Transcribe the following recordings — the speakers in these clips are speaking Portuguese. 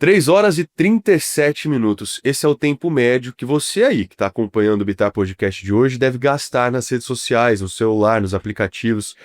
3 horas e 37 minutos. Esse é o tempo médio que você aí, que está acompanhando o Bitar Podcast de hoje, deve gastar nas redes sociais, no celular, nos aplicativos.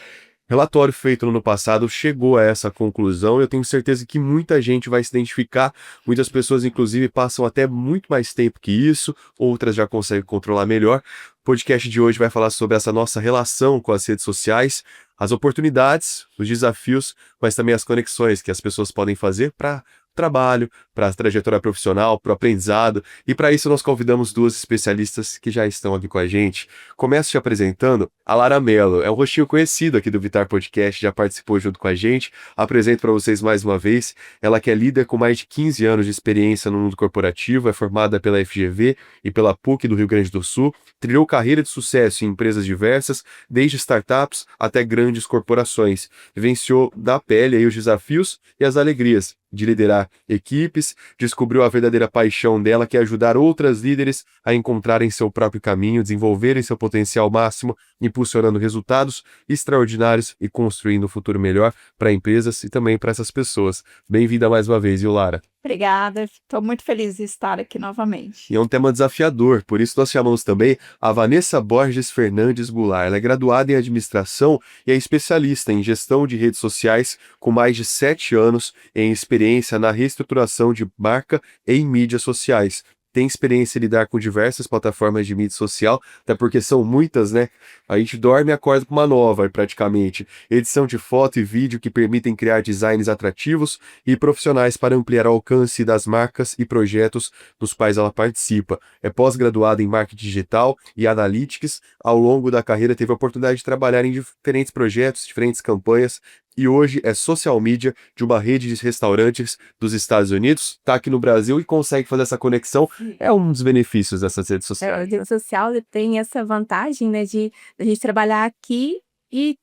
Relatório feito no ano passado chegou a essa conclusão e eu tenho certeza que muita gente vai se identificar. Muitas pessoas, inclusive, passam até muito mais tempo que isso, outras já conseguem controlar melhor. O podcast de hoje vai falar sobre essa nossa relação com as redes sociais, as oportunidades, os desafios, mas também as conexões que as pessoas podem fazer para trabalho, para a trajetória profissional, para o aprendizado, e para isso nós convidamos duas especialistas que já estão aqui com a gente. Começo te apresentando a Lara Mello, é um rostinho conhecido aqui do Vitar Podcast, já participou junto com a gente. Apresento para vocês mais uma vez, ela que é líder com mais de 15 anos de experiência no mundo corporativo, é formada pela FGV e pela PUC do Rio Grande do Sul, trilhou carreira de sucesso em empresas diversas, desde startups até grandes corporações. Vivenciou da pele aí os desafios e as alegrias de liderar equipes, descobriu a verdadeira paixão dela, que é ajudar outras líderes a encontrarem seu próprio caminho, desenvolverem seu potencial máximo, impulsionando resultados extraordinários e construindo um futuro melhor para empresas e também para essas pessoas. Bem-vinda mais uma vez, viu, Lara? Obrigada, estou muito feliz de estar aqui novamente. E é um tema desafiador, por isso nós chamamos também a Vanessa Borges Fernandes Goulart. Ela é graduada em administração e é especialista em gestão de redes sociais, com mais de 7 anos em experiência na reestruturação de marca e em mídias sociais. Tem experiência em lidar com diversas plataformas de mídia social, até porque são muitas, né? A gente dorme e acorda com uma nova, praticamente. Edição de foto e vídeo que permitem criar designs atrativos e profissionais para ampliar o alcance das marcas e projetos dos quais ela participa. É pós-graduada em marketing digital e analytics. Ao longo da carreira teve a oportunidade de trabalhar em diferentes projetos, diferentes campanhas, e hoje é social media de uma rede de restaurantes dos Estados Unidos, está aqui no Brasil e consegue fazer essa conexão. É um dos benefícios dessas redes A sociais. rede social tem essa vantagem, né, de a gente trabalhar aqui e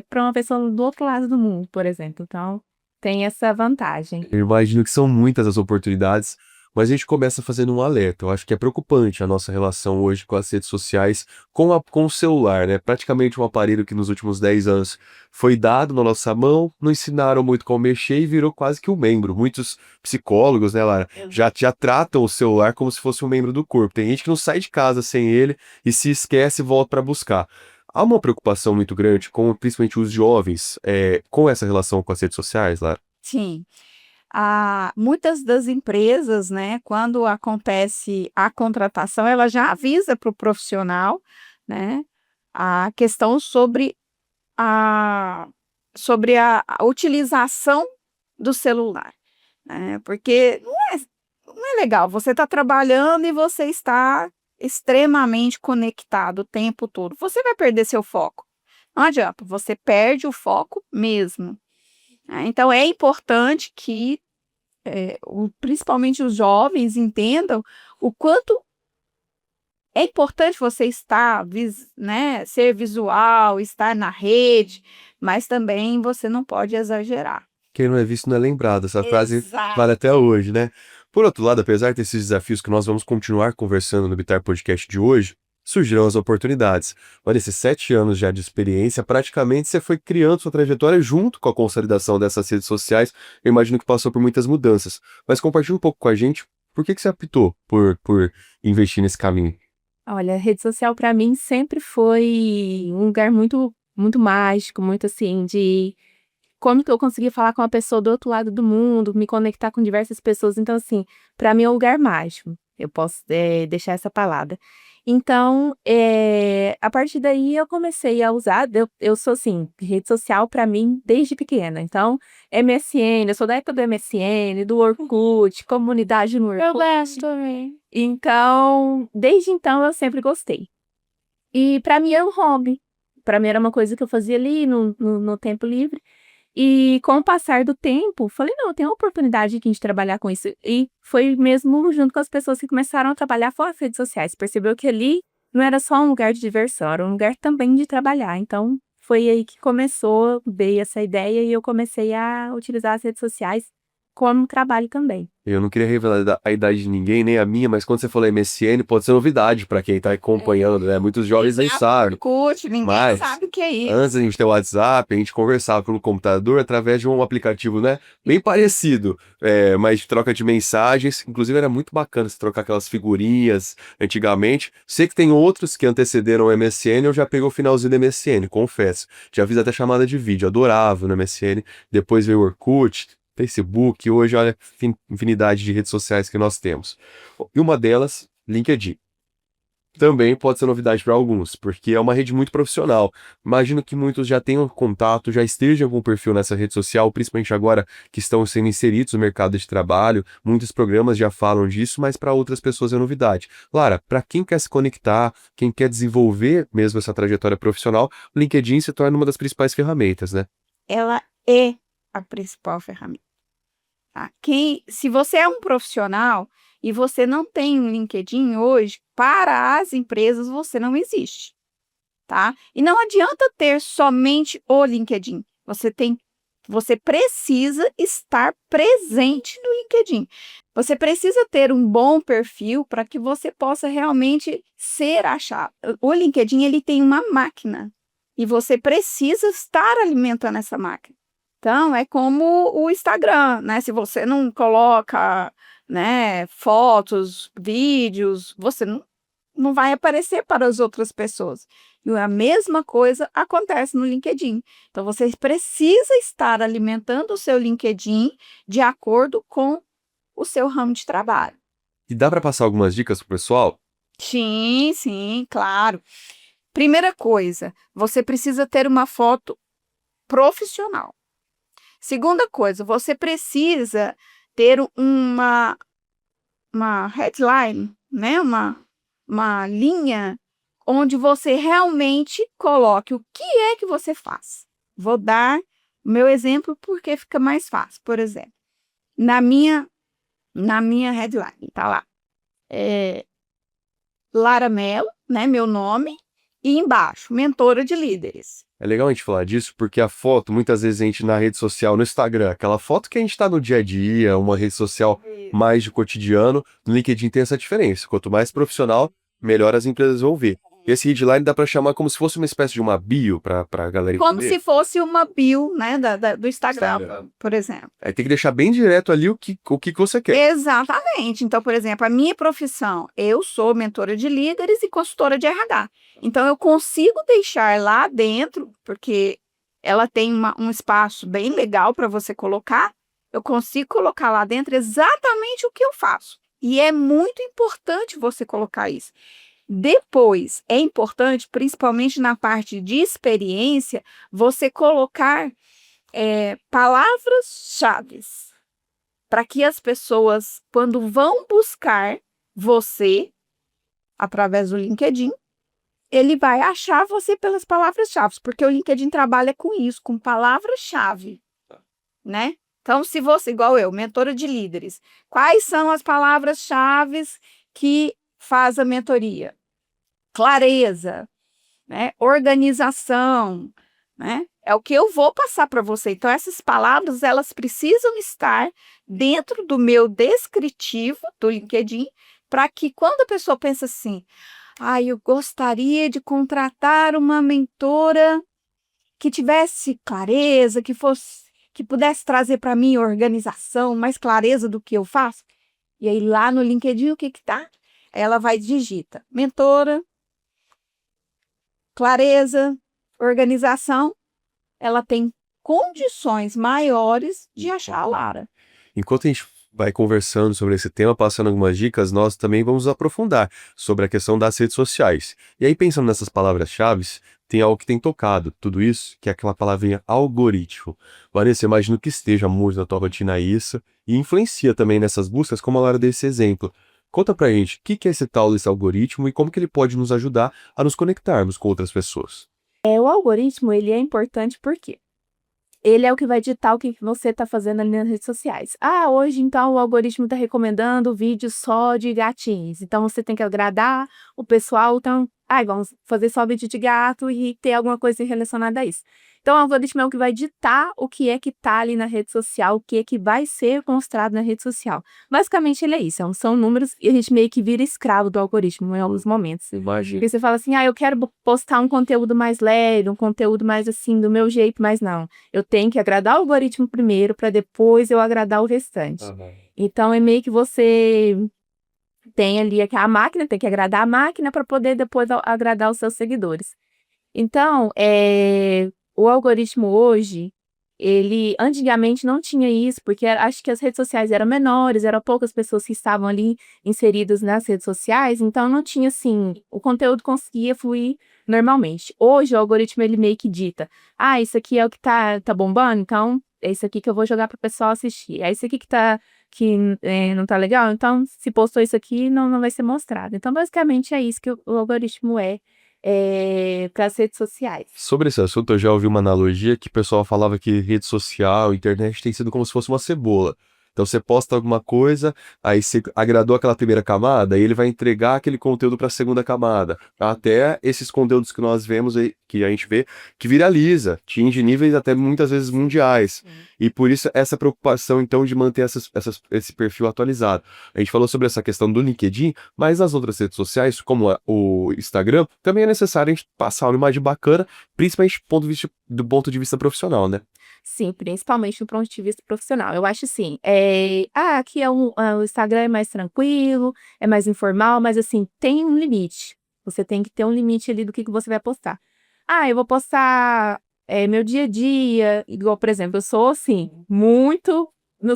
para uma pessoa do outro lado do mundo, por exemplo. Então, tem essa vantagem. Eu imagino que são muitas as oportunidades, mas a gente começa fazendo um alerta. Eu acho que é preocupante a nossa relação hoje com as redes sociais, com o celular, né? Praticamente um aparelho que nos últimos 10 anos foi dado na nossa mão, não ensinaram muito como mexer e virou quase que um membro. Muitos psicólogos, né, Lara, já tratam o celular como se fosse um membro do corpo. Tem gente que não sai de casa sem ele e se esquece e volta para buscar. Há uma preocupação muito grande com principalmente os jovens, com essa relação com as redes sociais, Lara. Sim. Muitas das empresas, né, quando acontece a contratação, ela já avisa para o profissional, né, a questão a, sobre a utilização do celular, né, porque não é legal, você está trabalhando e você está extremamente conectado o tempo todo, você vai perder seu foco, não adianta, você perde o foco mesmo, né? Então é importante que principalmente os jovens entendam o quanto é importante você estar, né, ser visual, estar na rede, mas também você não pode exagerar. Quem não é visto não é lembrado. Essa frase Exato. vale até hoje, né? Por outro lado, apesar desses desafios que nós vamos continuar conversando no Bitar Podcast de hoje, surgirão as oportunidades. Olha, esses 7 anos já de experiência, praticamente você foi criando sua trajetória junto com a consolidação dessas redes sociais. Eu imagino que passou por muitas mudanças. Mas compartilha um pouco com a gente, por que você optou por investir nesse caminho? Olha, a rede social para mim sempre foi um lugar muito, muito mágico, muito assim, de como que eu consegui falar com uma pessoa do outro lado do mundo, me conectar com diversas pessoas. Então, assim, para mim é um lugar mágico. Eu posso, deixar essa palavra. Então, a partir daí eu comecei a usar. Eu sou assim, rede social para mim desde pequena. Então, MSN, eu sou da época do MSN, do Orkut, comunidade no Orkut. Eu gosto também. Então, desde então eu sempre gostei. E para mim era um hobby. Para mim era uma coisa que eu fazia ali no tempo livre. E com o passar do tempo, falei: "Não, tem uma oportunidade aqui de trabalhar com isso". E foi mesmo junto com as pessoas que começaram a trabalhar fora das redes sociais, percebeu que ali não era só um lugar de diversão, era um lugar também de trabalhar. Então, foi aí que veio essa ideia e eu comecei a utilizar as redes sociais como no trabalho também. Eu não queria revelar a idade de ninguém, nem a minha, mas quando você falou MSN, pode ser novidade para quem tá acompanhando, né? Muitos jovens nem sabem. Orkut, ninguém Mas, sabe o que é isso. antes a gente ter o WhatsApp, a gente conversava pelo computador através de um aplicativo, né? Bem parecido, mas de troca de mensagens. Inclusive era muito bacana você trocar aquelas figurinhas antigamente. Sei que tem outros que antecederam o MSN, eu já peguei o finalzinho do MSN, confesso. Já fiz até chamada de vídeo, adorava no MSN. Depois veio o Orkut, Facebook, hoje olha infinidade de redes sociais que nós temos. E uma delas, LinkedIn. Também pode ser novidade para alguns, porque é uma rede muito profissional. Imagino que muitos já tenham contato, já estejam com perfil nessa rede social, principalmente agora que estão sendo inseridos no mercado de trabalho. Muitos programas já falam disso, mas para outras pessoas é novidade. Lara, para quem quer se conectar, quem quer desenvolver mesmo essa trajetória profissional, o LinkedIn se torna uma das principais ferramentas, né? Ela é a principal ferramenta. Tá? Se você é um profissional e você não tem um LinkedIn hoje, para as empresas você não existe, tá? E não adianta ter somente o LinkedIn. Você precisa estar presente no LinkedIn. Você precisa ter um bom perfil para que você possa realmente ser achado. O LinkedIn, ele tem uma máquina e você precisa estar alimentando essa máquina. Então, é como o Instagram, né? Se você não coloca, né, fotos, vídeos, você não vai aparecer para as outras pessoas. E a mesma coisa acontece no LinkedIn. Então, você precisa estar alimentando o seu LinkedIn de acordo com o seu ramo de trabalho. E dá para passar algumas dicas pro pessoal? Sim, claro. Primeira coisa, você precisa ter uma foto profissional. Segunda coisa, você precisa ter uma headline, né? Uma linha onde você realmente coloque o que é que você faz. Vou dar o meu exemplo porque fica mais fácil. Por exemplo, na minha headline, tá lá. Lara Mello, né? Meu nome. E embaixo, mentora de líderes. É legal a gente falar disso porque a foto, muitas vezes a gente na rede social, no Instagram, aquela foto que a gente tá no dia a dia, uma rede social mais de cotidiano, no LinkedIn tem essa diferença. Quanto mais profissional, melhor as empresas vão ver. Esse headline dá para chamar como se fosse uma espécie de uma bio para a galera Como entender. se fosse uma bio, né, do Instagram, por exemplo. Aí tem que deixar bem direto ali o que você quer. Exatamente. Então, por exemplo, a minha profissão, eu sou mentora de líderes e consultora de RH. Então, eu consigo deixar lá dentro, porque ela tem um espaço bem legal para você colocar, eu consigo colocar lá dentro exatamente o que eu faço. E é muito importante você colocar isso. Depois, é importante, principalmente na parte de experiência, você colocar palavras-chave para que as pessoas, quando vão buscar você através do LinkedIn, ele vai achar você pelas palavras-chave, porque o LinkedIn trabalha com isso, com palavra-chave, né? Então, se você, igual eu, mentora de líderes, quais são as palavras-chave que faz a mentoria? Clareza, né? Organização, né? É o que eu vou passar para você. Então, essas palavras, elas precisam estar dentro do meu descritivo do LinkedIn, para que quando a pessoa pensa assim, eu gostaria de contratar uma mentora que tivesse clareza, que pudesse trazer para mim organização, mais clareza do que eu faço. E aí, lá no LinkedIn, o que tá? Ela vai digita, mentora, clareza, organização, ela tem condições maiores de achar a Lara. Enquanto a gente vai conversando sobre esse tema, passando algumas dicas, nós também vamos aprofundar sobre a questão das redes sociais. E aí, pensando nessas palavras-chave, tem algo que tem tocado tudo isso, que é aquela palavrinha algoritmo. Vanessa, eu imagino que esteja muito na tua rotina isso, e influencia também nessas buscas, como a Lara deu esse exemplo. Conta pra gente, o que é esse tal desse algoritmo e como que ele pode nos ajudar a nos conectarmos com outras pessoas? O algoritmo, ele é importante porque ele é o que vai ditar o que você está fazendo ali nas redes sociais. Hoje, então, o algoritmo está recomendando vídeos só de gatinhos. Então, você tem que agradar o pessoal. Então, ai, vamos fazer só vídeo de gato e ter alguma coisa relacionada a isso. Então, o algoritmo é o que vai ditar o que é que tá ali na rede social, o que é que vai ser mostrado na rede social. Basicamente, ele é isso, são números e a gente meio que vira escravo do algoritmo em alguns momentos. Imagina. Porque você fala assim, eu quero postar um conteúdo mais leve, um conteúdo mais assim, do meu jeito, mas não. Eu tenho que agradar o algoritmo primeiro, para depois eu agradar o restante. Então, é meio que você tem ali a máquina, tem que agradar a máquina para poder depois agradar os seus seguidores. Então, o algoritmo hoje, ele antigamente não tinha isso, porque acho que as redes sociais eram menores, eram poucas pessoas que estavam ali inseridas nas redes sociais, então não tinha assim, o conteúdo conseguia fluir normalmente. Hoje o algoritmo ele meio que dita, isso aqui é o que tá bombando, então é isso aqui que eu vou jogar para o pessoal assistir. É isso aqui que não tá legal, então se postou isso aqui não vai ser mostrado. Então basicamente é isso que o algoritmo para as redes sociais. Sobre esse assunto, eu já ouvi uma analogia que o pessoal falava que rede social, internet tem sido como se fosse uma cebola. Então você posta alguma coisa, aí você agradou aquela primeira camada, aí ele vai entregar aquele conteúdo para a segunda camada. Até esses conteúdos que nós vemos aí, que a gente vê, que viraliza, atinge níveis até muitas vezes mundiais. E por isso essa preocupação, então, de manter esse perfil atualizado. A gente falou sobre essa questão do LinkedIn, mas nas outras redes sociais, como o Instagram, também é necessário a gente passar uma imagem bacana, principalmente do ponto de vista profissional, né? Sim, principalmente do ponto de vista profissional. Eu acho assim, aqui o Instagram é mais tranquilo, é mais informal, mas assim, tem um limite. Você tem que ter um limite ali do que você vai postar. Eu vou postar meu dia a dia, igual, por exemplo, eu sou assim,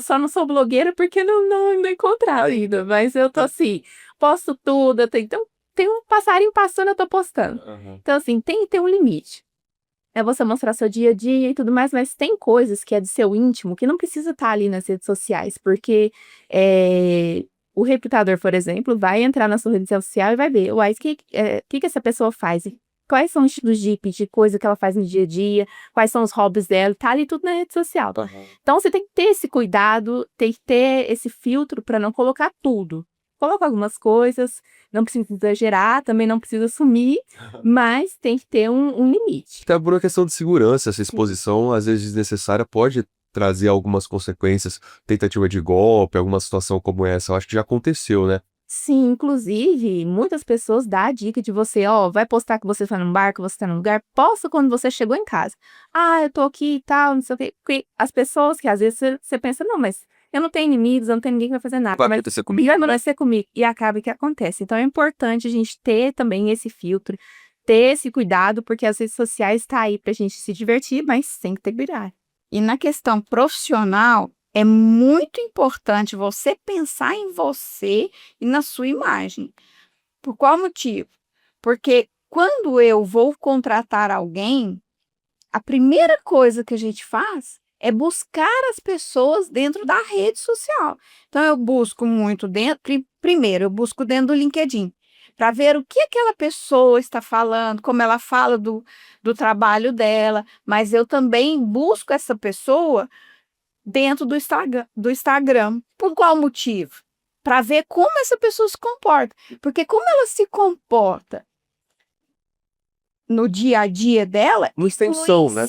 só não sou blogueira porque não encontraram ainda, mas eu tô assim, posto tudo, então tem um passarinho passando, eu tô postando. Então assim, tem que ter um limite. É você mostrar seu dia a dia e tudo mais, mas tem coisas que é de seu íntimo que não precisa estar ali nas redes sociais, porque o recrutador, por exemplo, vai entrar na sua rede social e vai ver, o que essa pessoa faz? Quais são os tipos de coisa que ela faz no dia a dia, quais são os hobbies dela, tá ali tudo na rede social. Então você tem que ter esse cuidado, tem que ter esse filtro para não colocar tudo. Coloca algumas coisas, não precisa exagerar, também não precisa sumir, mas tem que ter um limite. Até por uma questão de segurança, essa exposição, às vezes desnecessária, pode trazer algumas consequências, tentativa de golpe, alguma situação como essa. Eu acho que já aconteceu, né? Sim, inclusive, muitas pessoas dão a dica de você, vai postar que você está num bar, que você está num lugar, posta quando você chegou em casa. Eu tô aqui e tal, não sei o quê. Porque as pessoas que às vezes você pensa, não, mas eu não tenho inimigos, eu não tenho ninguém que vai fazer nada. Vai acontecer comigo. Vai ser comigo. E acaba que acontece. Então é importante a gente ter também esse filtro, ter esse cuidado, porque as redes sociais estão aí pra gente se divertir, mas tem que ter cuidado. E na questão profissional, é muito importante você pensar em você e na sua imagem. Por qual motivo? Porque quando eu vou contratar alguém, a primeira coisa que a gente faz é buscar as pessoas dentro da rede social. Então, eu busco muito primeiro, eu busco dentro do LinkedIn, para ver o que aquela pessoa está falando, como ela fala do trabalho dela, mas eu também busco essa pessoa dentro do Instagram. Por qual motivo? Para ver como essa pessoa se comporta. Porque como ela se comporta no dia a dia dela, Uma extensão, né?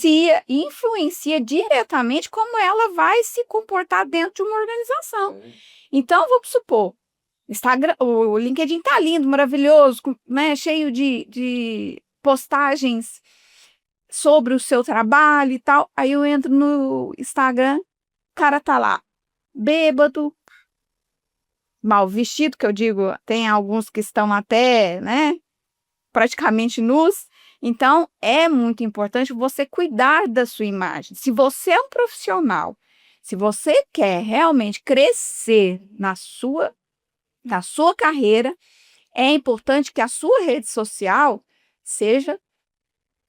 influencia diretamente como ela vai se comportar dentro de uma organização. Então, vamos supor, o LinkedIn tá lindo, maravilhoso, né, cheio de postagens sobre o seu trabalho e tal. Aí eu entro no Instagram, o cara tá lá, bêbado, mal vestido, que eu digo, tem alguns que estão até, né, praticamente nus. Então, é muito importante você cuidar da sua imagem. Se você é um profissional, se você quer realmente crescer na sua carreira, é importante que a sua rede social seja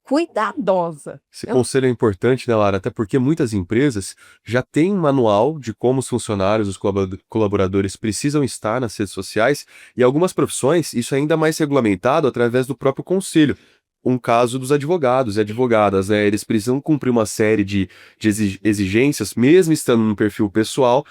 cuidadosa. Esse conselho é importante, né, Lara? Até porque muitas empresas já têm um manual de como os funcionários, os colaboradores precisam estar nas redes sociais, e algumas profissões isso é ainda mais regulamentado através do próprio conselho. Um caso dos advogados e advogadas, né? Eles precisam cumprir uma série de exigências, mesmo estando no perfil pessoal,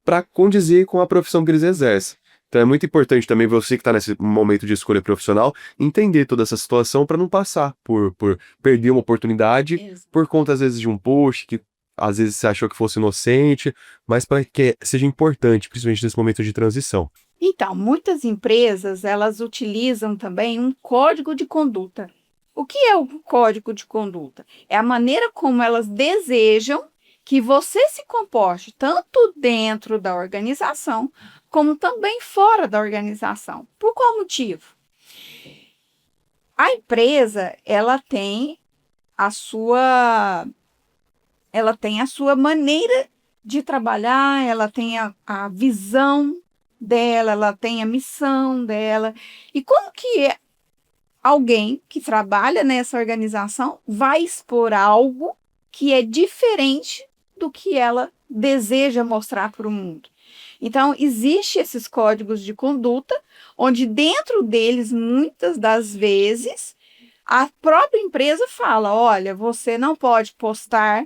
para condizer com a profissão que eles exercem. Então é muito importante também você que está nesse momento de escolha profissional entender toda essa situação para não passar por perder uma oportunidade Isso. por conta, às vezes, de um post que às vezes você achou que fosse inocente, mas para que seja importante, principalmente nesse momento de transição. Então, muitas empresas, elas utilizam também um código de conduta. O que é o código de conduta? É a maneira como elas desejam que você se comporte, tanto dentro da organização, como também fora da organização. Por qual motivo? A empresa, ela tem a sua maneira de trabalhar, ela tem a visão dela, ela tem a missão dela. E como que alguém que trabalha nessa organização vai expor algo que é diferente do que ela deseja mostrar para o mundo? Então, existem esses códigos de conduta, onde dentro deles, muitas das vezes, a própria empresa fala: olha, você não pode postar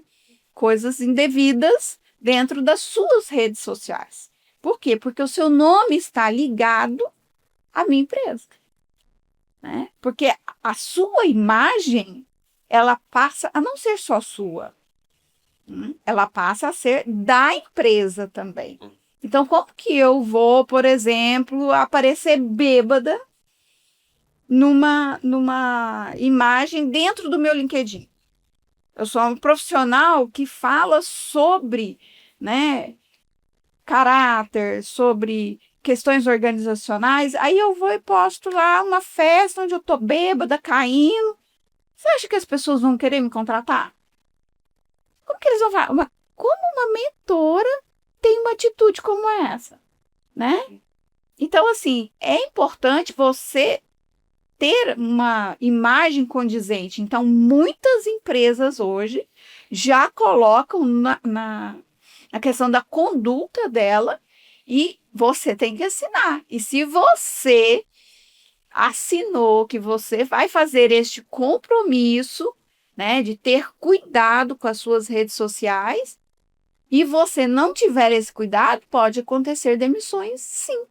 coisas indevidas dentro das suas redes sociais. Por quê? Porque o seu nome está ligado à minha empresa, né? Porque a sua imagem, ela passa a não ser só sua, ela passa a ser da empresa também. Então, como que eu vou, por exemplo, aparecer bêbada numa imagem dentro do meu LinkedIn? Eu sou um profissional que fala sobre, né, caráter, sobre questões organizacionais. Aí eu vou e posto lá uma festa onde eu tô bêbada, caindo. Você acha que as pessoas vão querer me contratar? Como que eles vão falar? Como uma mentora tem uma atitude como essa, né? Então, assim, é importante você ter uma imagem condizente. Então, muitas empresas hoje já colocam na questão da conduta dela e você tem que assinar. E se você assinou que você vai fazer este compromisso, né, de ter cuidado com as suas redes sociais, e você não tiver esse cuidado, pode acontecer demissões, sim.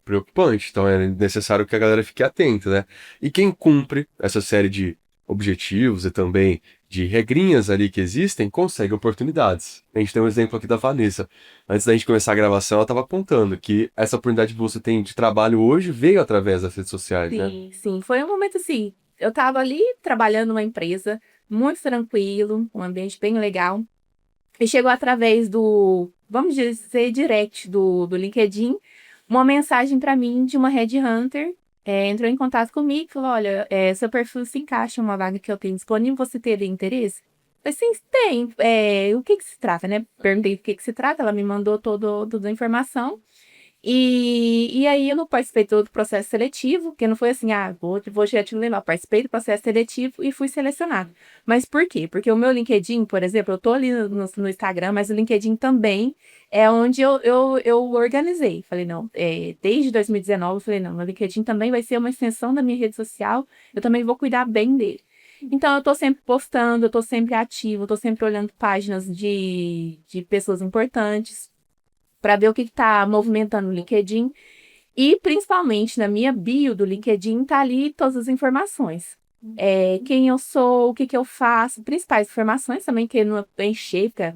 Preocupante, então é necessário que a galera fique atenta, né? E quem cumpre essa série de objetivos e também de regrinhas ali que existem, consegue oportunidades. A gente tem um exemplo aqui da Vanessa. Antes da gente começar a gravação, ela estava contando que essa oportunidade que você tem de trabalho hoje veio através das redes sociais, né? Sim, sim. Foi um momento assim. Eu tava ali trabalhando numa empresa, muito tranquilo, um ambiente bem legal. E chegou através do, vamos dizer, direct do LinkedIn, uma mensagem para mim de uma headhunter. Entrou em contato comigo e falou: olha, seu perfil se encaixa em uma vaga que eu tenho disponível, você teria interesse? Eu falei: sim, tem. O que que se trata, né? Perguntei do que se trata, ela me mandou toda a informação. E aí eu não participei do processo seletivo, porque não foi assim, vou tirar te levar. Participei do processo seletivo e fui selecionado. Mas por quê? Porque o meu LinkedIn, por exemplo, eu tô ali no Instagram, mas o LinkedIn também é onde eu organizei. Falei, não, desde 2019, eu falei, não, meu LinkedIn também vai ser uma extensão da minha rede social, eu também vou cuidar bem dele. Então, eu tô sempre postando, eu tô sempre ativa, eu tô sempre olhando páginas de pessoas importantes, para ver o que está movimentando no LinkedIn. E, principalmente, na minha bio do LinkedIn, tá ali todas as informações. Quem eu sou, o que que eu faço, principais informações também, que não encher, fica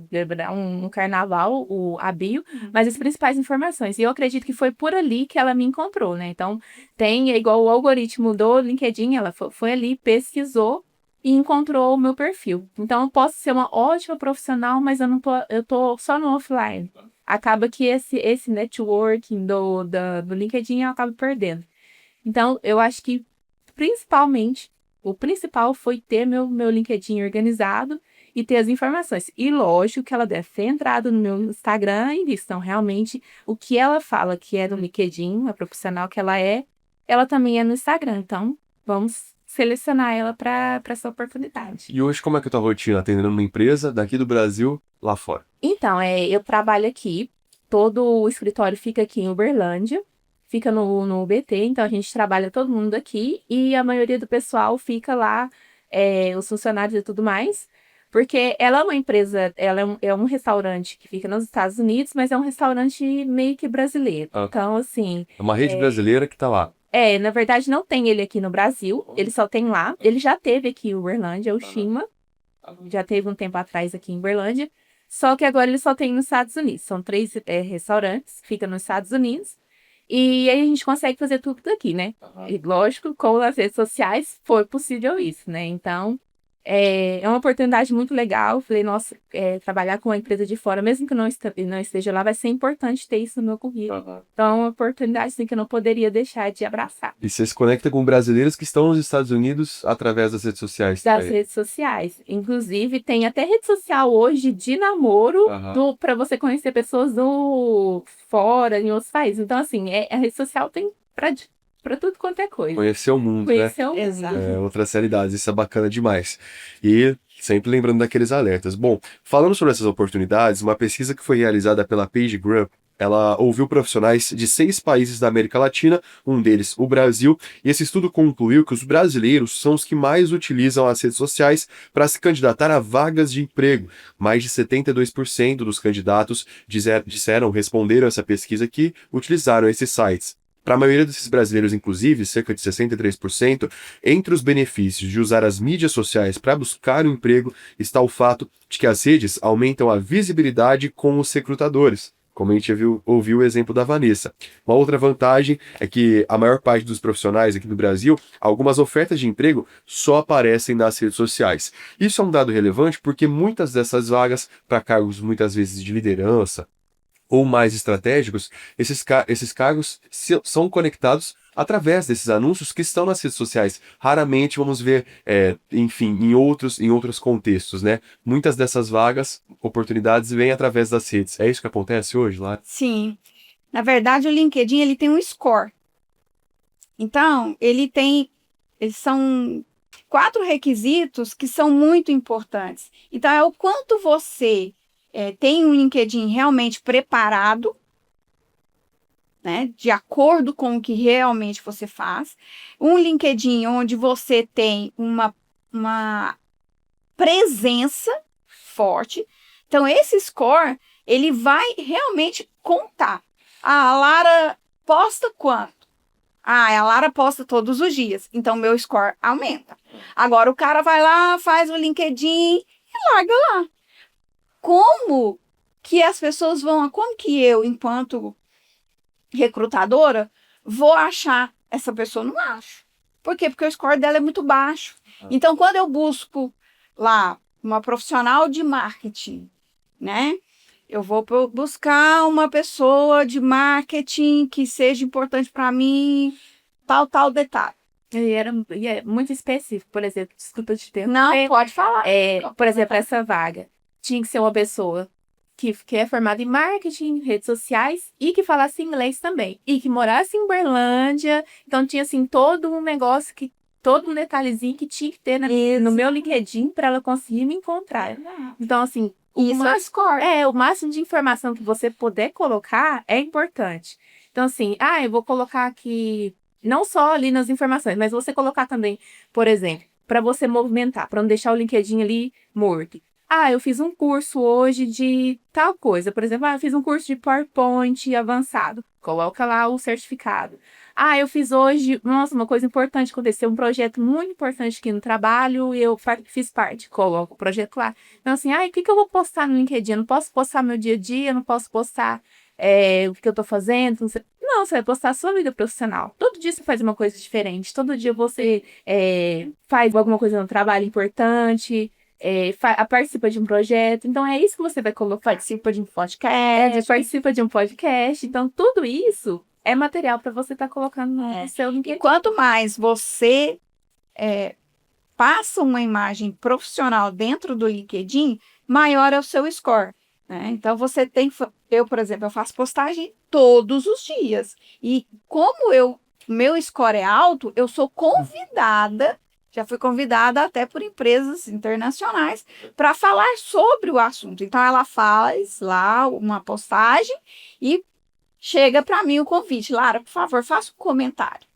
um carnaval, a bio, mas as principais informações. E eu acredito que foi por ali que ela me encontrou, né? Então, é igual o algoritmo do LinkedIn, ela foi ali, pesquisou e encontrou o meu perfil. Então, eu posso ser uma ótima profissional, mas eu tô só no offline. Acaba que esse networking do LinkedIn eu acabo perdendo. Então, eu acho que, principalmente, o principal foi ter meu LinkedIn organizado e ter as informações. E lógico que ela deve ter entrado no meu Instagram e visto. Então, realmente, o que ela fala que é no LinkedIn, a profissional que ela também é no Instagram. Então, vamos selecionar ela para essa oportunidade. E hoje, como é que é a tua rotina atendendo uma empresa daqui do Brasil, lá fora? Então, eu trabalho aqui, todo o escritório fica aqui em Uberlândia, fica no UBT, então a gente trabalha todo mundo aqui e a maioria do pessoal fica lá, os funcionários e tudo mais. Porque ela é uma empresa, ela é um restaurante que fica nos Estados Unidos, mas é um restaurante meio que brasileiro. Ah. Então, assim, É uma rede brasileira que tá lá. na verdade não tem ele aqui no Brasil, ele só tem lá. Ele já teve aqui em Uberlândia, o Shima, já teve um tempo atrás aqui em Uberlândia, só que agora ele só tem nos Estados Unidos. São 3 restaurantes, fica nos Estados Unidos. E aí a gente consegue fazer tudo daqui, né? E lógico, com as redes sociais foi possível isso, né? Então, é uma oportunidade muito legal. Falei, nossa, trabalhar com uma empresa de fora, mesmo que não esteja lá, vai ser importante ter isso no meu currículo. Então, é uma oportunidade assim, que eu não poderia deixar de abraçar. E você se conecta com brasileiros que estão nos Estados Unidos através das redes sociais. Das redes sociais. Inclusive, tem até rede social hoje de namoro para você conhecer pessoas do fora, em outros países. Então, assim, a rede social tem para tudo quanto é coisa. Conhecer o mundo, né? Conhecer o mundo. Exato. Outras realidades, isso é bacana demais. E sempre lembrando daqueles alertas. Bom, falando sobre essas oportunidades, uma pesquisa que foi realizada pela PageGroup, ela ouviu profissionais de 6 países da América Latina, um deles o Brasil, e esse estudo concluiu que os brasileiros são os que mais utilizam as redes sociais para se candidatar a vagas de emprego. Mais de 72% dos candidatos responderam essa pesquisa que utilizaram esses sites. Para a maioria desses brasileiros, inclusive, cerca de 63%, entre os benefícios de usar as mídias sociais para buscar um emprego está o fato de que as redes aumentam a visibilidade com os recrutadores. Como a gente ouviu o exemplo da Vanessa. Uma outra vantagem é que a maior parte dos profissionais aqui no Brasil, algumas ofertas de emprego só aparecem nas redes sociais. Isso é um dado relevante porque muitas dessas vagas, para cargos muitas vezes de liderança, ou mais estratégicos, esses cargos são conectados através desses anúncios que estão nas redes sociais. Raramente vamos ver, enfim, em outros contextos, né? Muitas dessas vagas, oportunidades, vêm através das redes. É isso que acontece hoje lá? Sim. Na verdade, o LinkedIn ele tem um score. Então, eles são 4 requisitos que são muito importantes. Então, é o quanto você tem um LinkedIn realmente preparado, né, de acordo com o que realmente você faz. Um LinkedIn onde você tem uma presença forte. Então, esse score, ele vai realmente contar. A Lara posta quanto? A Lara posta todos os dias. Então, meu score aumenta. Agora, o cara vai lá, faz o LinkedIn e larga lá. Como que as pessoas como que eu, enquanto recrutadora, vou achar essa pessoa? Não acho. Por quê? Porque o score dela é muito baixo. Então, quando eu busco lá uma profissional de marketing, né? Eu vou buscar uma pessoa de marketing que seja importante para mim, tal detalhe. E é muito específico, por exemplo, desculpa te interromper. Não, pode falar. Por exemplo, essa vaga tinha que ser uma pessoa que é formada em marketing, redes sociais e que falasse inglês também. E que morasse em Uberlândia. Então tinha assim todo um negócio todo um detalhezinho que tinha que ter no meu LinkedIn para ela conseguir me encontrar. Então, assim, isso é score. O máximo de informação que você puder colocar é importante. Então, assim, eu vou colocar aqui, não só ali nas informações, mas você colocar também, por exemplo, para você movimentar, para não deixar o LinkedIn ali morto. Eu fiz um curso hoje de tal coisa. Por exemplo, eu fiz um curso de PowerPoint avançado. Coloca lá o certificado. Eu fiz hoje, nossa, uma coisa importante aconteceu, um projeto muito importante aqui no trabalho e eu fiz parte. Coloco o projeto lá. Então, assim, o que eu vou postar no LinkedIn? Eu não posso postar meu dia a dia, eu não posso postar o que eu tô fazendo. Não, você vai postar a sua vida profissional. Todo dia você faz uma coisa diferente. Todo dia você faz alguma coisa no trabalho importante. Participa de um projeto, então é isso que você vai colocar, participa de um podcast, então tudo isso é material para você estar colocando no seu LinkedIn. E quanto mais você passa uma imagem profissional dentro do LinkedIn, maior é o seu score, né? Então você por exemplo, eu faço postagem todos os dias e como meu score é alto, eu sou convidada. Já fui convidada até por empresas internacionais para falar sobre o assunto. Então, ela faz lá uma postagem e chega para mim o convite. Lara, por favor, faça um comentário.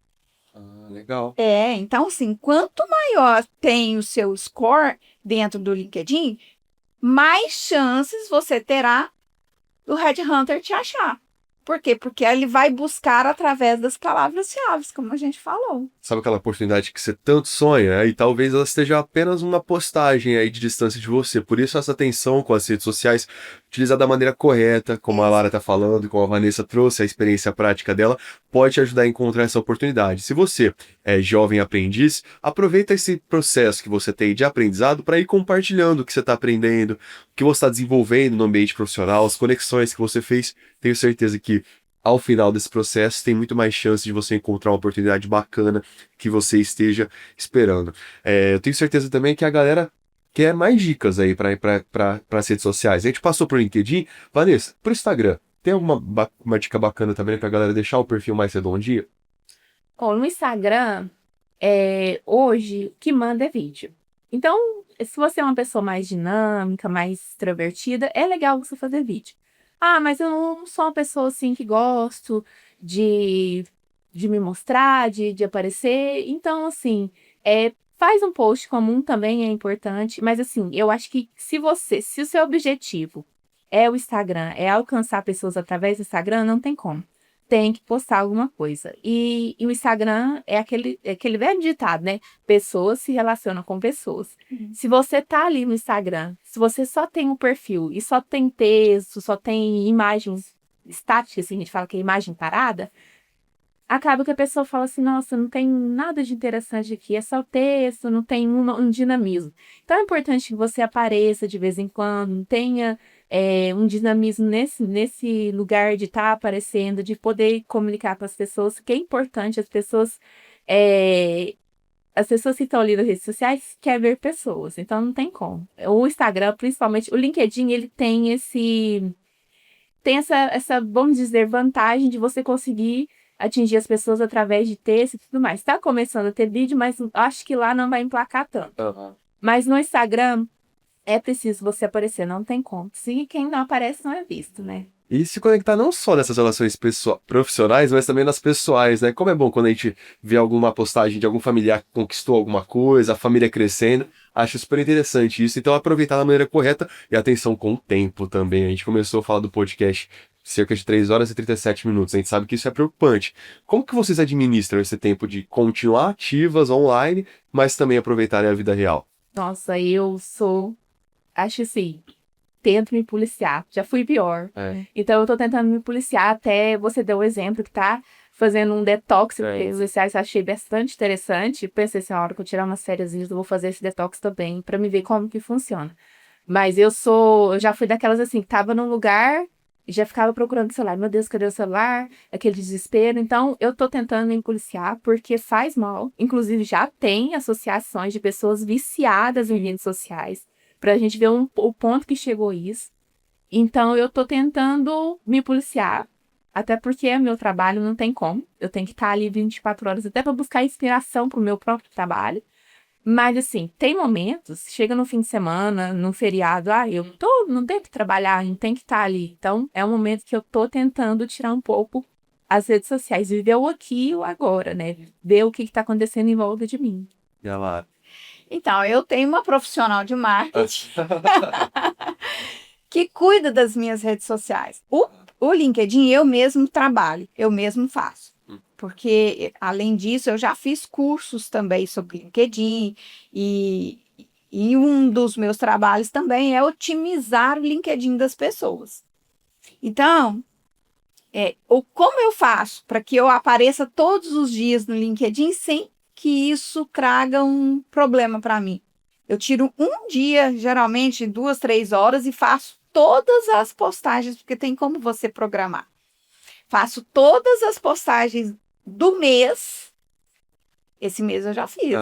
Legal. Então, assim, quanto maior tem o seu score, dentro do LinkedIn, mais chances você terá do headhunter te achar. Por quê? Porque ele vai buscar através das palavras-chave, como a gente falou. Sabe aquela oportunidade que você tanto sonha, né? E talvez ela esteja apenas uma postagem aí de distância de você. Por isso essa atenção com as redes sociais, utilizar da maneira correta, como a Lara está falando, como a Vanessa trouxe a experiência prática dela, pode te ajudar a encontrar essa oportunidade. Se você é jovem aprendiz, aproveita esse processo que você tem de aprendizado para ir compartilhando o que você está aprendendo, o que você está desenvolvendo no ambiente profissional, as conexões que você fez. Tenho certeza que ao final desse processo tem muito mais chance de você encontrar uma oportunidade bacana que você esteja esperando. Eu tenho certeza também que a galera quer mais dicas aí para as redes sociais. A gente passou pro LinkedIn. Vanessa, pro Instagram, tem uma dica bacana também para a galera deixar o perfil mais redondinho? Bom, no Instagram, hoje, o que manda é vídeo. Então, se você é uma pessoa mais dinâmica, mais extrovertida, é legal você fazer vídeo. Ah, mas eu não sou uma pessoa assim que gosto de me mostrar, de aparecer. Então, assim, faz um post comum também é importante. Mas, assim, eu acho que se o seu objetivo é o Instagram, é alcançar pessoas através do Instagram, não tem como. Tem que postar alguma coisa. E o Instagram é aquele velho ditado, né? Pessoas se relacionam com pessoas. Se você tá ali no Instagram, se você só tem um perfil e só tem texto, só tem imagens estáticas, assim, a gente fala que é imagem parada, acaba que a pessoa fala assim, nossa, não tem nada de interessante aqui, é só texto, não tem um dinamismo. Então é importante que você apareça de vez em quando, tenha um dinamismo nesse lugar de estar aparecendo, de poder comunicar com as pessoas, que é importante, as pessoas que estão ali nas redes sociais querem ver pessoas, então não tem como. O Instagram, principalmente, o LinkedIn, ele tem essa, vamos dizer, vantagem de você conseguir atingir as pessoas através de texto e tudo mais. Está começando a ter vídeo, mas acho que lá não vai emplacar tanto. Mas no Instagram, é preciso você aparecer, não tem como. Se quem não aparece não é visto, né? E se conectar não só nessas relações profissionais, mas também nas pessoais, né? Como é bom quando a gente vê alguma postagem de algum familiar que conquistou alguma coisa, a família crescendo. Acho super interessante isso. Então, aproveitar da maneira correta e atenção com o tempo também. A gente começou a falar do podcast cerca de 3 horas e 37 minutos. A gente sabe que isso é preocupante. Como que vocês administram esse tempo de continuar ativas online, mas também aproveitarem a vida real? Nossa, acho assim, tento me policiar. Já fui pior. Então eu tô tentando me policiar, até você deu o exemplo que tá fazendo um detox nas redes sociais, achei bastante interessante. Pensei assim, a hora que eu tirar umas férias, eu vou fazer esse detox também, pra me ver como que funciona. Mas eu já fui daquelas assim, que tava num lugar e já ficava procurando o celular. Meu Deus, cadê o celular? Aquele desespero. Então, eu tô tentando me policiar, porque faz mal. Inclusive, já tem associações de pessoas viciadas em redes sociais, pra gente ver o ponto que chegou isso. Então, eu tô tentando me policiar, até porque é meu trabalho, não tem como. Eu tenho que estar ali 24 horas até para buscar inspiração pro meu próprio trabalho. Mas, assim, tem momentos, chega no fim de semana, no feriado, não tenho que trabalhar, não tenho que estar ali. Então, é um momento que eu tô tentando tirar um pouco as redes sociais, viver o aqui e o agora, né? Ver o que tá acontecendo em volta de mim. E a Lara? Então, eu tenho uma profissional de marketing que cuida das minhas redes sociais. O LinkedIn eu mesmo trabalho, eu mesmo faço. Porque, além disso, eu já fiz cursos também sobre LinkedIn e um dos meus trabalhos também é otimizar o LinkedIn das pessoas. Então, como eu faço para que eu apareça todos os dias no LinkedIn sem que isso traga um problema para mim? Eu tiro um dia, geralmente 2, 3 horas, e faço todas as postagens, porque tem como você programar. Faço todas as postagens do mês. Esse mês eu já fiz.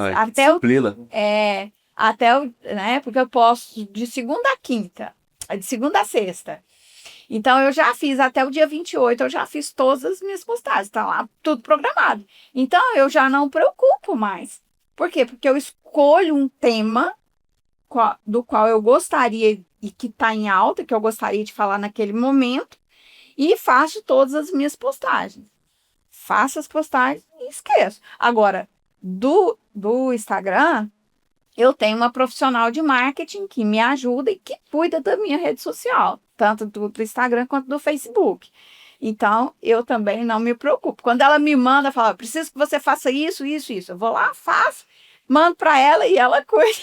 Porque eu posto de segunda a quinta, de segunda a sexta. Então, eu já fiz até o dia 28, eu já fiz todas as minhas postagens. Está lá tudo programado. Então, eu já não preocupo mais. Por quê? Porque eu escolho um tema do qual eu gostaria e que está em alta, que eu gostaria de falar naquele momento, e faço todas as minhas postagens. Faço as postagens e esqueço. Agora, do Instagram, eu tenho uma profissional de marketing que me ajuda e que cuida da minha rede social, tanto do Instagram quanto do Facebook. Então, eu também não me preocupo. Quando ela me manda, fala, preciso que você faça isso, isso, isso. Eu vou lá, faço, mando para ela e ela cuida.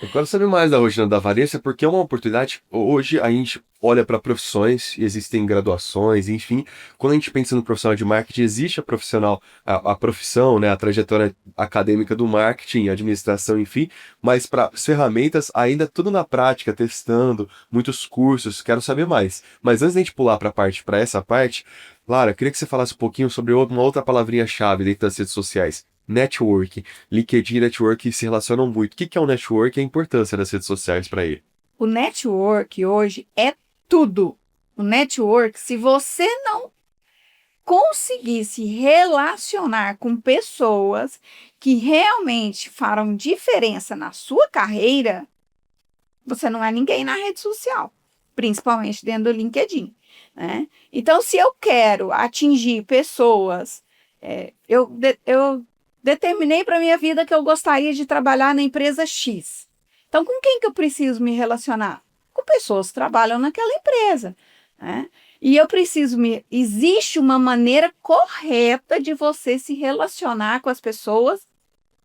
Eu quero saber mais da rotina da Vanessa, porque é uma oportunidade. Hoje a gente olha para profissões, e existem graduações, enfim. Quando a gente pensa no profissional de marketing, existe a profissão, né, a trajetória acadêmica do marketing, administração, enfim. Mas para as ferramentas, ainda tudo na prática, testando, muitos cursos. Quero saber mais. Mas antes de a gente pular para essa parte, Lara, eu queria que você falasse um pouquinho sobre uma outra palavrinha-chave dentro das redes sociais. Network. LinkedIn e network se relacionam muito. O que é um network e a importância das redes sociais para ele? O network hoje é tudo. O network, se você não conseguir se relacionar com pessoas que realmente farão diferença na sua carreira, você não é ninguém na rede social, principalmente dentro do LinkedIn, né? Então, se eu quero atingir pessoas, eu determinei para minha vida que eu gostaria de trabalhar na empresa X. Então, com quem que eu preciso me relacionar? Com pessoas que trabalham naquela empresa, né? E existe uma maneira correta de você se relacionar com as pessoas,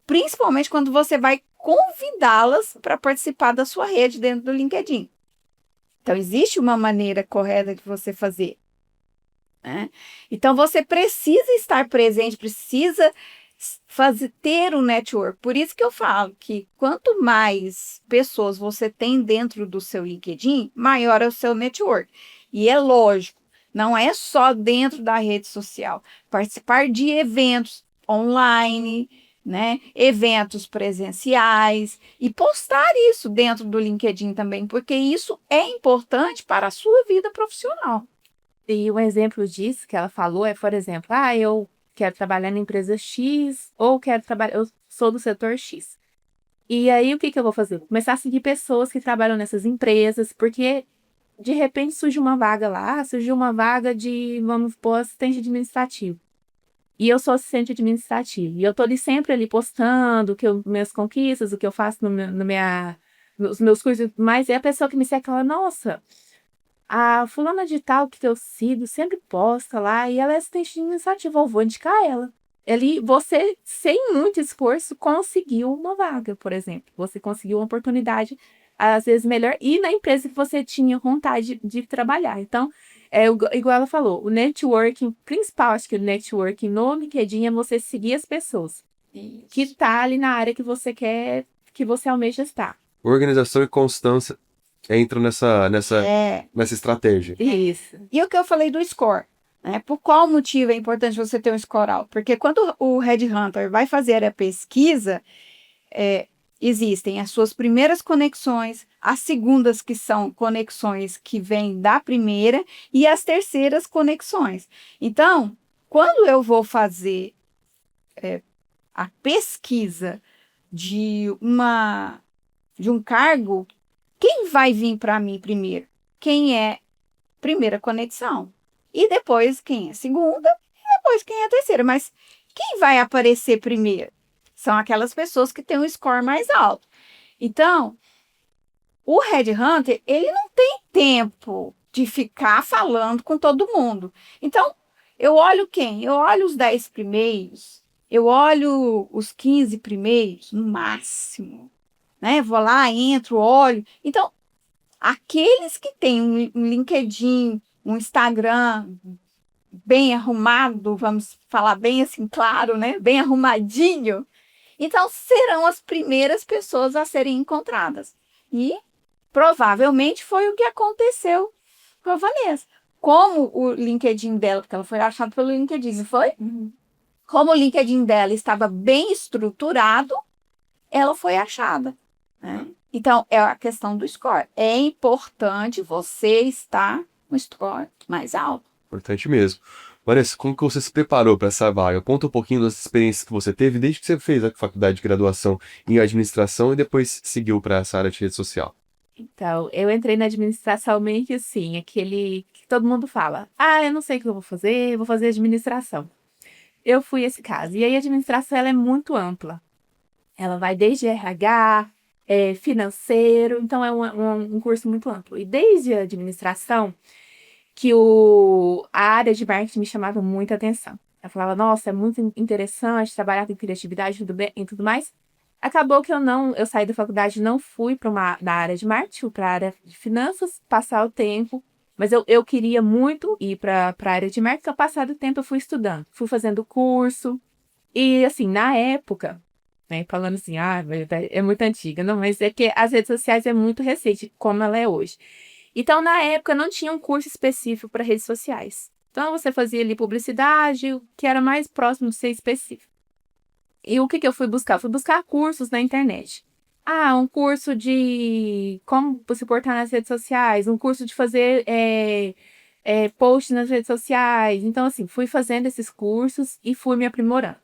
principalmente quando você vai convidá-las para participar da sua rede dentro do LinkedIn. Então, existe uma maneira correta de você fazer, né? Então, você precisa estar presente, precisa ter um network. Por isso que eu falo que quanto mais pessoas você tem dentro do seu LinkedIn, maior é o seu network. E é lógico, não é só dentro da rede social. Participar de eventos online, né? Eventos presenciais e postar isso dentro do LinkedIn também, porque isso é importante para a sua vida profissional. E um exemplo disso que ela falou é, por exemplo, eu quero trabalhar na empresa X ou eu sou do setor X. E aí, o que eu vou fazer? Vou começar a seguir pessoas que trabalham nessas empresas, porque de repente surge uma vaga lá, surgiu uma vaga de, vamos supor, assistente administrativo. E eu sou assistente administrativo. E eu tô ali sempre ali postando minhas conquistas, o que eu faço nos meus cursos, mas é a pessoa que me segue fala, nossa, a fulana de tal que eu sigo sempre posta lá e ela é assistente administrativa, eu vou indicar ela. Ali, você, sem muito esforço, conseguiu uma vaga, por exemplo. Você conseguiu uma oportunidade, às vezes, melhor, e na empresa que você tinha vontade de trabalhar. Então, igual ela falou, o networking, principal, acho que o networking no LinkedIn é você seguir as pessoas que está ali na área que você quer, que você almeja estar. Organização e constância entram nessa estratégia. Isso. E o que eu falei do score, né? Por qual motivo é importante você ter um score alto? Porque quando o headhunter vai fazer a pesquisa, existem as suas primeiras conexões, as segundas que são conexões que vêm da primeira e as terceiras conexões. Então, quando eu vou fazer a pesquisa de um cargo, quem vai vir para mim primeiro? Quem é primeira conexão? E depois quem é segunda? E depois quem é terceira? Mas quem vai aparecer primeiro? São aquelas pessoas que têm um score mais alto. Então, o headhunter, ele não tem tempo de ficar falando com todo mundo. Então, eu olho quem? Eu olho os 10 primeiros, eu olho os 15 primeiros, no máximo, né? Vou lá, entro, olho. Então, aqueles que têm um LinkedIn, um Instagram bem arrumado, vamos falar bem assim, claro, né? Bem arrumadinho. Então, serão as primeiras pessoas a serem encontradas. E provavelmente foi o que aconteceu com a Vanessa. Como o LinkedIn dela, porque ela foi achada pelo LinkedIn, não foi? Uhum. Como o LinkedIn dela estava bem estruturado, ela foi achada, né? Então, é a questão do score. É importante você estar com um score mais alto. Importante mesmo. Vanessa, como que você se preparou para essa vaga? Conta um pouquinho das experiências que você teve desde que você fez a faculdade de graduação em administração e depois seguiu para essa área de rede social. Então, eu entrei na administração meio que assim, aquele que todo mundo fala, eu não sei o que eu vou fazer administração. Eu fui esse caso. E aí a administração ela é muito ampla. Ela vai desde RH, financeiro, então é um curso muito amplo. E desde a administração, que a área de marketing me chamava muita atenção. Eu falava, nossa, é muito interessante trabalhar com criatividade e tudo mais. Acabou que eu saí da faculdade, não fui da área de marketing, fui para a área de finanças, passar o tempo. Mas eu queria muito ir para a área de marketing, ao passar do tempo eu fui estudando, fui fazendo curso. E assim, na época, né, falando assim, é muito antiga, não, mas é que as redes sociais é muito recente, como ela é hoje. Então, na época, não tinha um curso específico para redes sociais. Então, você fazia ali publicidade, o que era mais próximo de ser específico. E o que eu fui buscar? Fui buscar cursos na internet. Um curso de como se portar nas redes sociais, um curso de fazer post nas redes sociais. Então, assim, fui fazendo esses cursos e fui me aprimorando.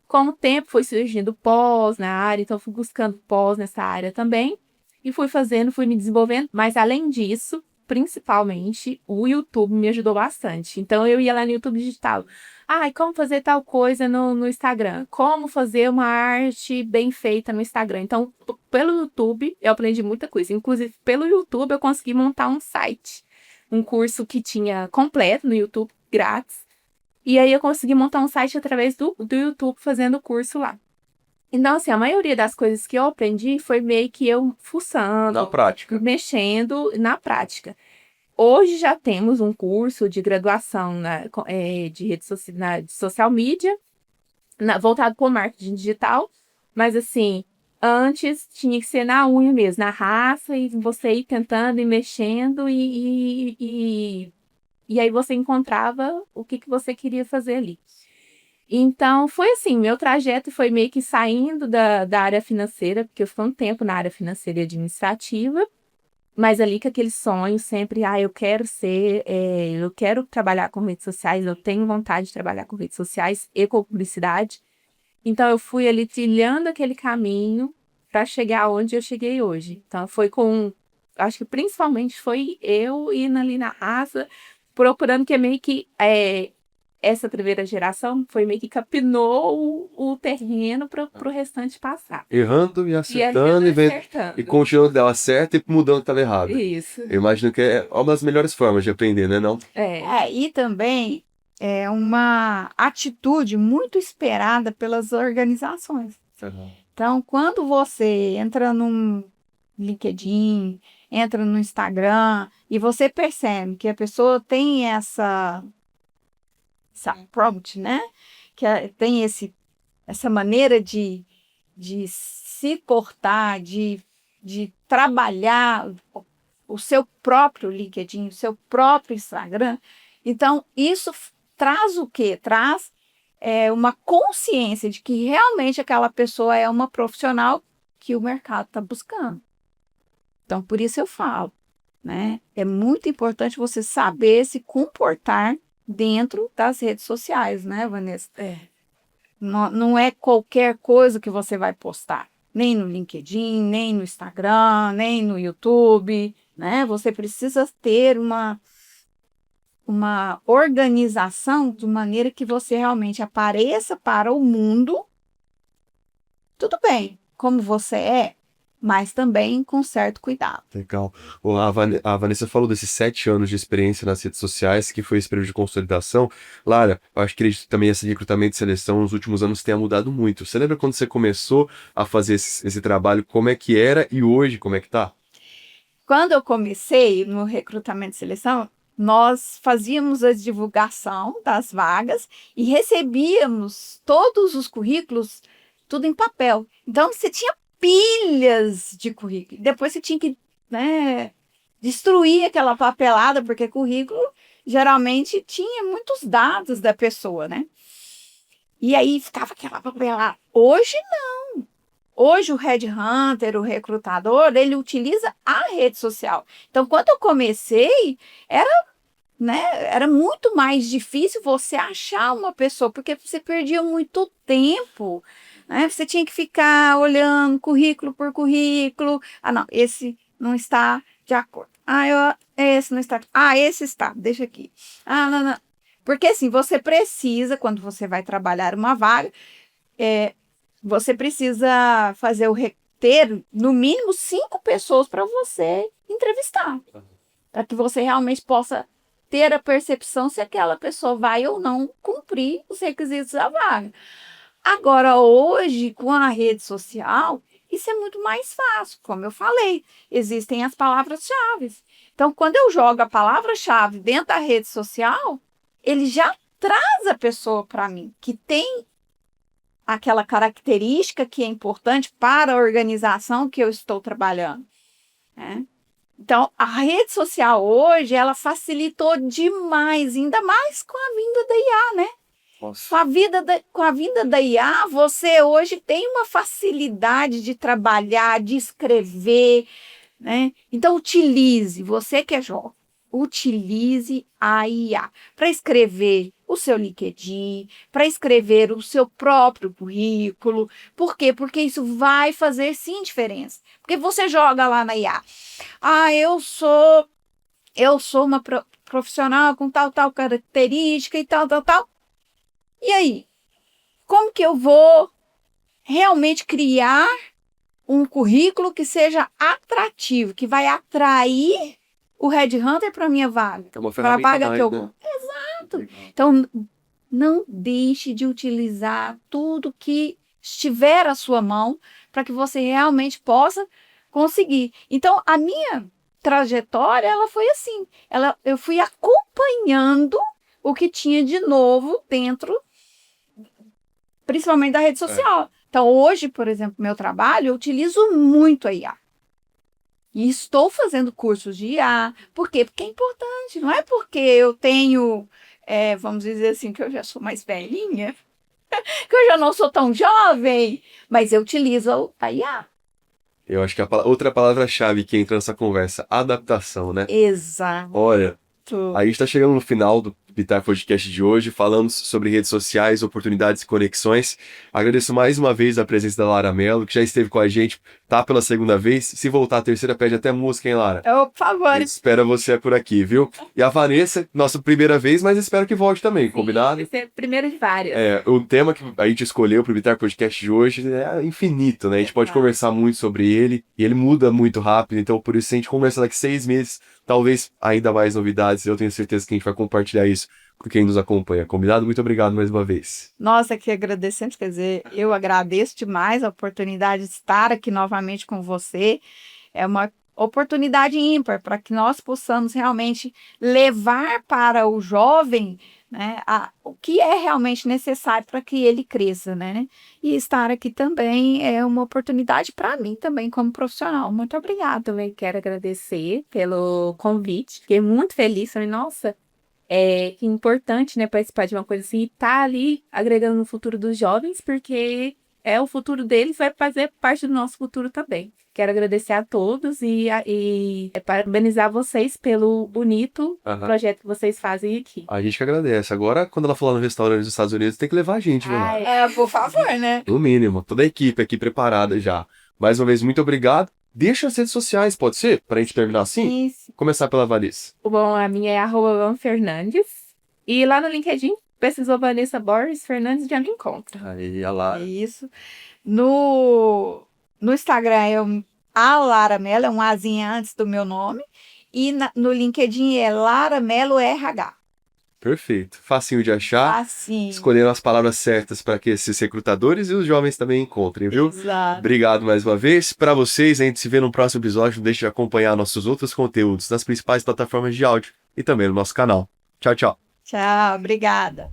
Com o tempo, foi surgindo pós na área, então fui buscando pós nessa área também. E fui fazendo, fui me desenvolvendo. Mas, além disso, principalmente, o YouTube me ajudou bastante. Então, eu ia lá no YouTube digital. E como fazer tal coisa no Instagram? Como fazer uma arte bem feita no Instagram? Então, pelo YouTube, eu aprendi muita coisa. Inclusive, pelo YouTube, eu consegui montar um site. Um curso que tinha completo no YouTube, grátis. E aí, eu consegui montar um site através do YouTube, fazendo o curso lá. Então, assim, a maioria das coisas que eu aprendi foi meio que eu fuçando, Na prática. mexendo na prática. Hoje já temos um curso de graduação de social media, voltado para o marketing digital, mas assim, antes tinha que ser na unha mesmo, na raça, e você ir tentando e mexendo, e aí você encontrava o que você queria fazer ali. Então, foi assim, meu trajeto foi meio que saindo da área financeira, porque eu fiquei um tempo na área financeira e administrativa, mas ali com aquele sonho sempre, eu quero trabalhar com redes sociais, eu tenho vontade de trabalhar com redes sociais e com publicidade. Então, eu fui ali trilhando aquele caminho para chegar onde eu cheguei hoje. Então, acho que principalmente foi eu indo ali na raça, procurando que é meio que essa primeira geração foi meio que capinou o terreno para o restante passar. Errando e E acertando, acertando. e continuando dela certa e mudando o que estava errado. Isso. Eu imagino que é uma das melhores formas de aprender, né, não? E também é uma atitude muito esperada pelas organizações. Então, quando você entra num LinkedIn, entra no Instagram e você percebe que a pessoa tem essa prompt, né? Tem essa maneira de se portar, de trabalhar o seu próprio LinkedIn, o seu próprio Instagram. Então, isso traz o quê? Traz uma consciência de que realmente aquela pessoa é uma profissional que o mercado está buscando. Então, por isso eu falo, né? É muito importante você saber se comportar dentro das redes sociais, né, Vanessa? Não é qualquer coisa que você vai postar, nem no LinkedIn, nem no Instagram, nem no YouTube, né? Você precisa ter uma organização de maneira que você realmente apareça para o mundo, tudo bem, como você é, mas também com certo cuidado. Legal. A Vanessa falou desses 7 anos de experiência nas redes sociais, que foi esse período de consolidação. Lara, eu acho que também esse recrutamento e seleção nos últimos anos tenha mudado muito. Você lembra quando você começou a fazer esse trabalho, como é que era e hoje como é que tá? Quando eu comecei no recrutamento e seleção, nós fazíamos a divulgação das vagas e recebíamos todos os currículos, tudo em papel. Então, você tinha pilhas de currículo. Depois você tinha que, né, destruir aquela papelada, porque currículo geralmente tinha muitos dados da pessoa, né? E aí ficava aquela papelada. Hoje não. Hoje o headhunter, o recrutador, ele utiliza a rede social. Então, quando eu comecei, era muito mais difícil você achar uma pessoa, porque você perdia muito tempo, né? Você tinha que ficar olhando currículo por currículo. Não, esse não está de acordo. Esse não está. Esse está, deixa aqui. Não. Porque assim, você precisa, quando você vai trabalhar uma vaga, você precisa ter no mínimo 5 pessoas para você entrevistar, para que você realmente possa ter a percepção se aquela pessoa vai ou não cumprir os requisitos da vaga. Agora, hoje, com a rede social, isso é muito mais fácil. Como eu falei, existem as palavras-chave. Então, quando eu jogo a palavra-chave dentro da rede social, ele já traz a pessoa para mim, que tem aquela característica que é importante para a organização que eu estou trabalhando, né? Então, a rede social hoje, ela facilitou demais, ainda mais com a vinda da IA, né? Nossa. Com a vinda da IA, você hoje tem uma facilidade de trabalhar, de escrever, né? Então, você que é jovem, utilize a IA para escrever o seu LinkedIn, para escrever o seu próprio currículo. Por quê? Porque isso vai fazer sim diferença. Porque você joga lá na IA. Eu sou uma profissional com tal característica e tal. E aí? Como que eu vou realmente criar um currículo que seja atrativo, que vai atrair o headhunter para a minha vaga? É uma Para a ferramenta vaga que eu... né? Exato. Legal. Então, não deixe de utilizar tudo que estiver à sua mão para que você realmente possa conseguir. Então, a minha trajetória, ela foi assim. Eu fui acompanhando o que tinha de novo dentro, principalmente da rede social. Então, hoje, por exemplo, meu trabalho, eu utilizo muito a IA. E estou fazendo cursos de IA. Por quê? Porque é importante. Não é porque eu tenho, vamos dizer assim, que eu já sou mais velhinha, que eu já não sou tão jovem, mas eu utilizo a IA. Eu acho que outra palavra-chave que entra nessa conversa, adaptação, né? Exato. Olha, a gente está chegando no final do Bitar Podcast de hoje, falando sobre redes sociais, oportunidades e conexões. Agradeço mais uma vez a presença da Lara Mello, que já esteve com a gente, tá pela segunda vez. Se voltar a terceira, pede até música, hein, Lara? Por favor. A gente espera você por aqui, viu? E a Vanessa, nossa primeira vez, mas espero que volte também, combinado? Vai ser primeiro de várias. O tema que a gente escolheu para o Bitar Podcast de hoje é infinito, né? A gente pode conversar muito sobre ele, e ele muda muito rápido, então por isso, se a gente conversar daqui 6 meses, talvez ainda mais novidades, eu tenho certeza que a gente vai compartilhar isso com quem nos acompanha. Combinado? Muito obrigado mais uma vez. Nossa, que agradecemos, quer dizer, eu agradeço demais a oportunidade de estar aqui novamente com você. É uma oportunidade ímpar para que nós possamos realmente levar para o jovem, né, o que é realmente necessário para que ele cresça, né? E estar aqui também é uma oportunidade para mim também como profissional. Muito obrigada. Também quero agradecer pelo convite. Fiquei muito feliz. Falei, nossa, que importante, né, participar de uma coisa assim e estar ali agregando no futuro dos jovens, porque o futuro deles vai fazer parte do nosso futuro também. Quero agradecer a todos e parabenizar vocês pelo bonito projeto que vocês fazem aqui. A gente que agradece. Agora, quando ela for lá no restaurante dos Estados Unidos, tem que levar a gente, viu, Lara? Por favor, né? No mínimo. Toda a equipe aqui preparada já. Mais uma vez, muito obrigado. Deixa as redes sociais, pode ser? Pra gente terminar assim? Isso. Começar pela Vanessa. Bom, a minha é @vanfernandes. E lá no LinkedIn, precisou Vanessa Borges Fernandes, já me encontra. Aí, a Lara. É isso. No Instagram a Lara Mello, é um Azinha antes do meu nome. E no LinkedIn é Lara Mello RH. Perfeito. Facinho de achar. Assim. Escolheram as palavras certas para que esses recrutadores e os jovens também encontrem, viu? Exato. Obrigado mais uma vez. Para vocês, a gente se vê no próximo episódio. Não deixe de acompanhar nossos outros conteúdos nas principais plataformas de áudio e também no nosso canal. Tchau, tchau. Tchau, obrigada.